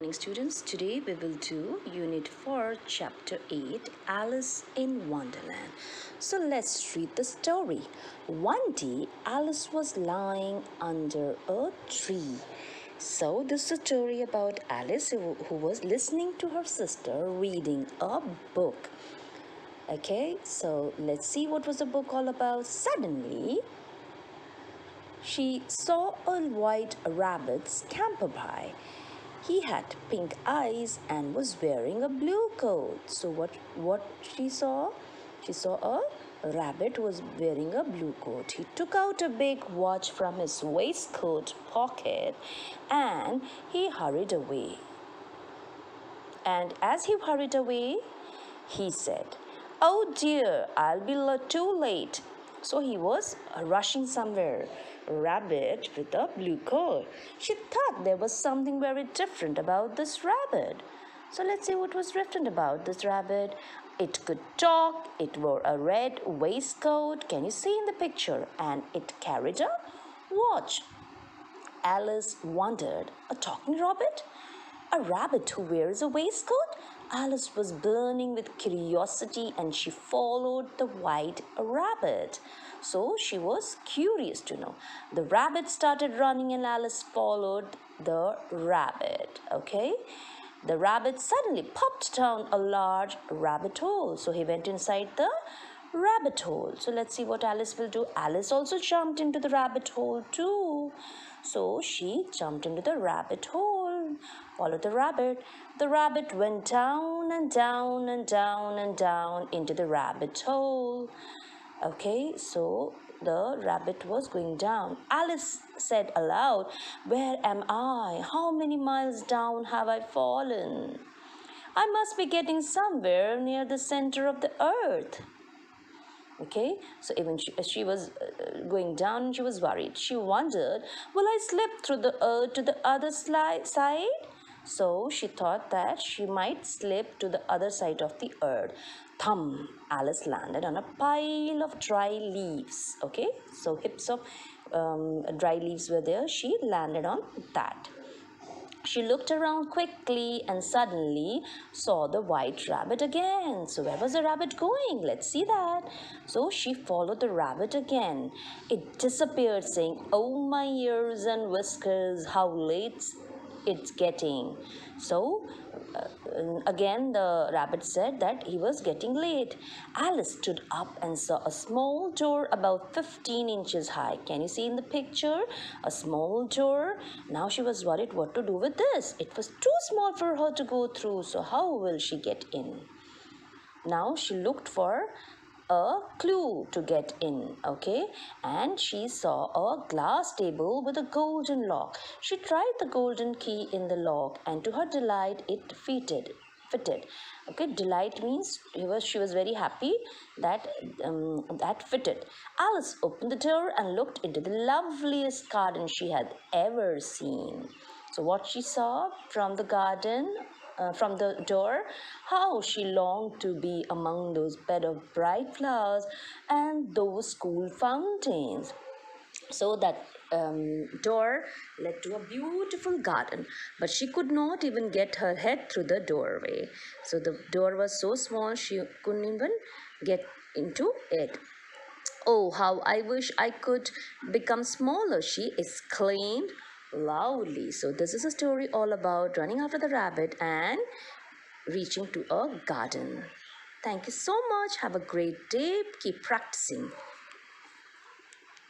Morning students, today we will do Unit 4, Chapter 8, Alice in Wonderland. So let's read the story. One day, Alice was lying under a tree. So this is a story about Alice who was listening to her sister reading a book. Okay, so let's see what was the book all about. Suddenly, she saw a white rabbit scamper by. He had pink eyes and was wearing a blue coat. So what she saw? She saw a rabbit who was wearing a blue coat. He took out a big watch from his waistcoat pocket and he hurried away. And as he hurried away, he said, "Oh dear, I'll be too late." So he was rushing somewhere. Rabbit with a blue coat. She thought there was something very different about this rabbit. So let's see what was different about this rabbit. It could talk, it wore a red waistcoat, can you see in the picture? And it carried a watch. Alice wondered, a talking rabbit? A rabbit who wears a waistcoat? Alice was burning with curiosity and she followed the white rabbit. So she was curious to know. The rabbit started running and Alice followed the rabbit. Okay? The rabbit suddenly popped down a large rabbit hole. So he went inside the rabbit hole. So let's see what Alice will do. Alice also jumped into the rabbit hole too. So she jumped into the rabbit hole. Followed the rabbit. The rabbit went down and down and down and down into the rabbit hole. Okay, so the rabbit was going down. Alice said aloud, "Where am I? How many miles down have I fallen? I must be getting somewhere near the center of the earth." Okay, so even she was going down, she was worried. She wondered, will I slip through the earth to the other side? So she thought that she might slip to the other side of the earth. Thump, Alice landed on a pile of dry leaves. Okay, so heaps of dry leaves were there. She landed on that. She looked around quickly and suddenly saw the white rabbit again. So where was the rabbit going? Let's see that. So she followed the rabbit again. It disappeared saying, "Oh my ears and whiskers, how late it's getting." So again the rabbit said that he was getting late. Alice stood up and saw a small door about 15 inches high. Can you see in the picture? A small door. Now she was worried what to do with this. It was too small for her to go through. So how will she get in? Now she looked for a clue to get in, okay, and she saw a glass table with a golden lock. She tried the golden key in the lock and to her delight it fitted. Okay, delight means she was very happy that that fitted. Alice opened the door and looked into the loveliest garden she had ever seen. So what she saw from the garden, from the door, how she longed to be among those bed of bright flowers and those cool fountains. So that door led to a beautiful garden, but she could not even get her head through the doorway. So the door was so small she couldn't even get into it. "Oh, how I wish I could become smaller," she exclaimed loudly. So this is a story all about running after the rabbit and reaching to a garden. Thank you so much. Have a great day. Keep practicing.